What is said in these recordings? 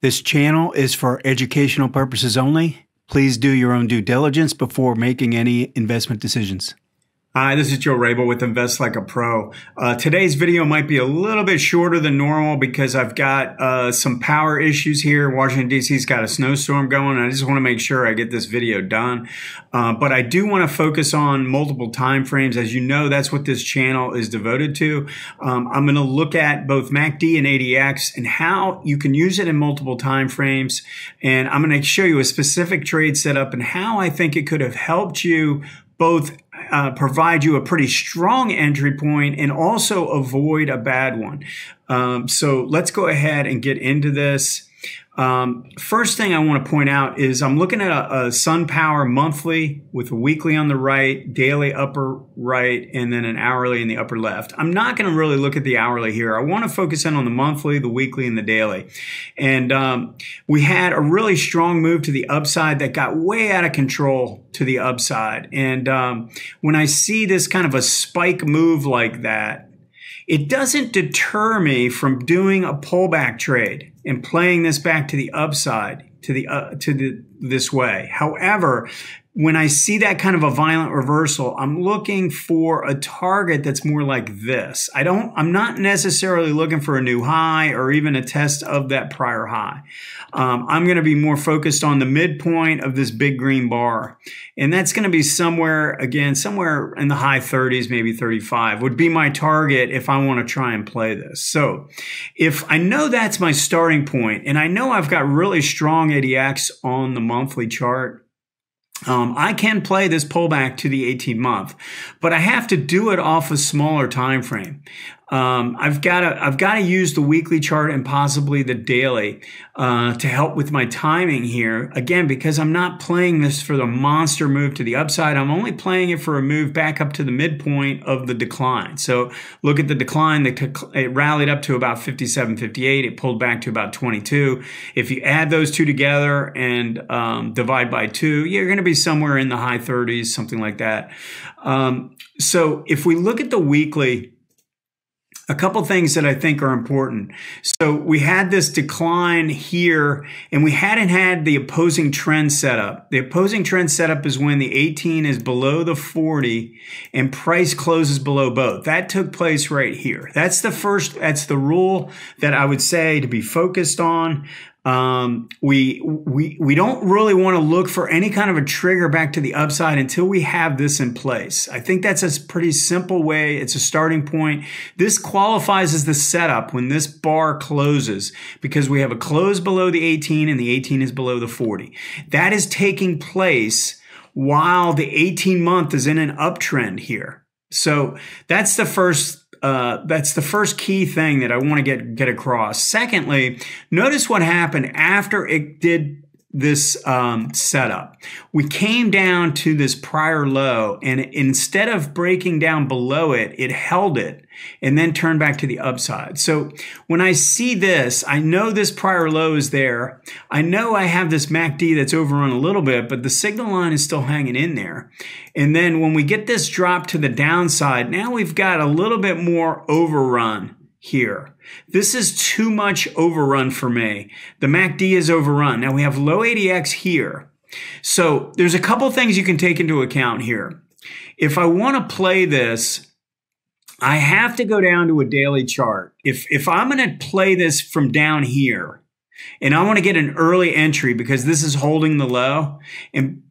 This channel is for educational purposes only. Please do your own due diligence before making any investment decisions. Hi, this is Joe Rabil with Invest Like a Pro. Today's video might be a little bit shorter than normal because I've got some power issues here. Washington, D.C.'s got a snowstorm going. And I just want to make sure I get this video done. But I do want to focus on multiple time frames. As you know, that's what this channel is devoted to. I'm going to look at both MACD and ADX and how you can use it in multiple time frames. And I'm going to show you a specific trade setup and how I think it could have helped you both provide you a pretty strong entry point and also avoid a bad one. So let's go ahead and get into this. First thing I want to point out is I'm looking at a SunPower monthly with a weekly on the right, daily upper right, and then an hourly in the upper left. I'm not going to really look at the hourly here. I want to focus in on the monthly, the weekly, and the daily. And we had a really strong move to the upside that got way out of control to the upside. And when I see this kind of a spike move like that, it doesn't deter me from doing a pullback trade and playing this back to the upside this way. However, when I see that kind of a violent reversal, I'm looking for a target that's more like this. I'm not necessarily looking for a new high or even a test of that prior high. I'm going to be more focused on the midpoint of this big green bar. And that's going to be somewhere in the high 30s, maybe 35 would be my target if I want to try and play this. So if I know that's my starting point and I know I've got really strong ADX on the monthly chart, I can play this pullback to the 18-month, but I have to do it off a smaller time frame. I've got to use the weekly chart and possibly the daily to help with my timing here. Again, because I'm not playing this for the monster move to the upside. I'm only playing it for a move back up to the midpoint of the decline. So look at the decline. It rallied up to about 57, 58. It pulled back to about 22. If you add those two together and divide by 2, you're going to be somewhere in the high 30s, something like that. So if we look at the weekly, a couple things that I think are important. So we had this decline here and we hadn't had the opposing trend setup. The opposing trend setup is when the 18 is below the 40 and price closes below both. That took place right here. That's the rule that I would say to be focused on. We don't really want to look for any kind of a trigger back to the upside until we have this in place. I think that's a pretty simple way. It's a starting point. This qualifies as the setup when this bar closes because we have a close below the 18 and the 18 is below the 40. That is taking place while the 18-month is in an uptrend here. So that's the first key thing that I want to get across. Secondly, notice what happened after it did this setup. We came down to this prior low, and instead of breaking down below it, it held it and then turned back to the upside. So when I see this, I know this prior low is there. I know I have this MACD that's overrun a little bit, but the signal line is still hanging in there. And then when we get this drop to the downside, now we've got a little bit more overrun here. This is too much overrun for me. The MACD is overrun. Now we have low ADX here. So there's a couple things you can take into account here. If I want to play this, I have to go down to a daily chart. If I'm going to play this from down here, and I want to get an early entry because this is holding the low,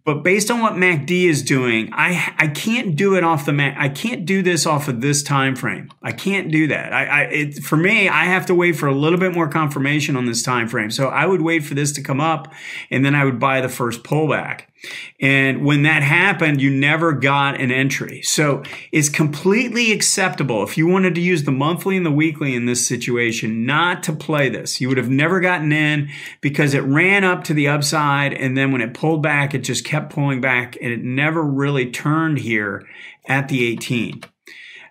but based on what MACD is doing, I can't do it off I can't do this off of this time frame. I can't do that. For me, I have to wait for a little bit more confirmation on this time frame. So I would wait for this to come up, and then I would buy the first pullback. And when that happened, you never got an entry. So it's completely acceptable if you wanted to use the monthly and the weekly in this situation not to play this. You would have never gotten in because it ran up to the upside, and then when it pulled back, it just kept pulling back, and it never really turned here at the 18.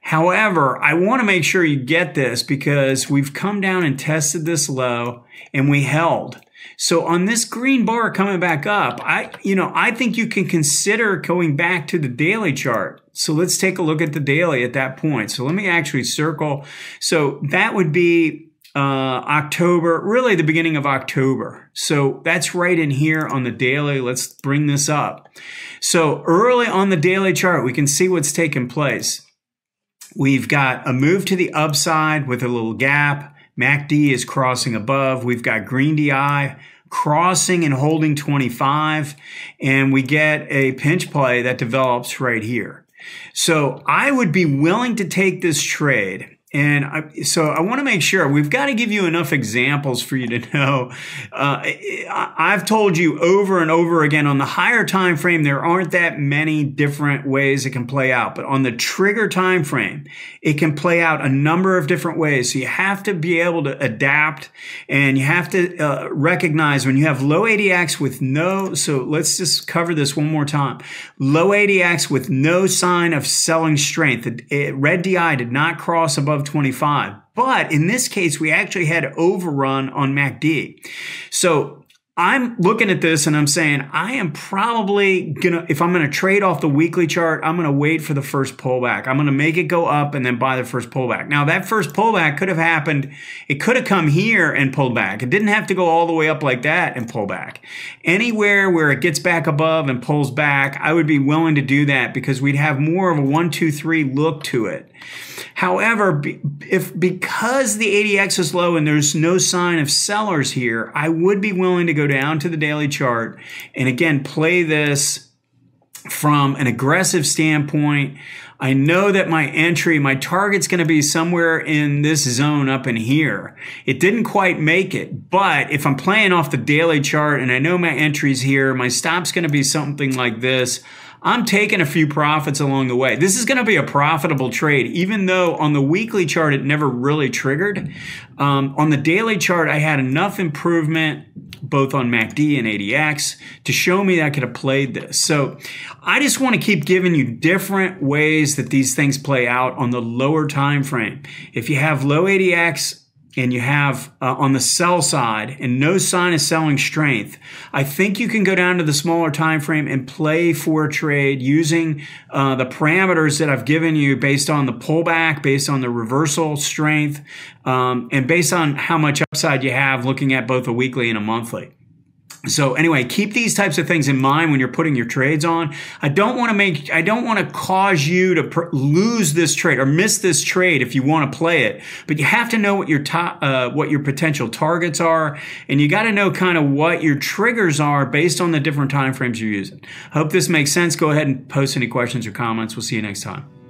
However, I want to make sure you get this because we've come down and tested this low and we held. So on this green bar coming back up, I think you can consider going back to the daily chart. So let's take a look at the daily at that point. So let me actually circle. So that would be October, really the beginning of October. So that's right in here on the daily. Let's bring this up. So early on the daily chart, we can see what's taking place. We've got a move to the upside with a little gap. MACD is crossing above. We've got green DI crossing and holding 25. And we get a pinch play that develops right here. So I would be willing to take this trade. And so I want to make sure we've got to give you enough examples for you to know. I've told you over and over again on the higher time frame, there aren't that many different ways it can play out. But on the trigger time frame, it can play out a number of different ways. So you have to be able to adapt, and you have to recognize when you have low ADX with no, so let's just cover this one more time. Low ADX with no sign of selling strength. Red DI did not cross above 25. But in this case, we actually had overrun on MACD. So I'm looking at this and I'm saying, I am probably gonna, if I'm gonna trade off the weekly chart, I'm gonna wait for the first pullback. I'm gonna make it go up and then buy the first pullback. Now that first pullback could have happened. It could have come here and pulled back. It didn't have to go all the way up like that and pull back. Anywhere where it gets back above and pulls back, I would be willing to do that because we'd have more of a 1, 2, 3 look to it. However, because the ADX is low and there's no sign of sellers here, I would be willing to go down to the daily chart and again play this from an aggressive standpoint. I know that my entry, my target's going to be somewhere in this zone up in here. It didn't quite make it, but if I'm playing off the daily chart and I know my entry's here, my stop's going to be something like this. I'm taking a few profits along the way. This is going to be a profitable trade, even though on the weekly chart, it never really triggered. On the daily chart, I had enough improvement, both on MACD and ADX, to show me that I could have played this. So I just want to keep giving you different ways that these things play out on the lower time frame. If you have low ADX, and you have on the sell side and no sign of selling strength, I think you can go down to the smaller time frame and play for a trade using the parameters that I've given you based on the pullback, based on the reversal strength, and based on how much upside you have looking at both a weekly and a monthly. So anyway, keep these types of things in mind when you're putting your trades on. I don't want to cause you to lose this trade or miss this trade if you want to play it. But you have to know what your potential targets are, and you got to know kind of what your triggers are based on the different time frames you're using. Hope this makes sense. Go ahead and post any questions or comments. We'll see you next time.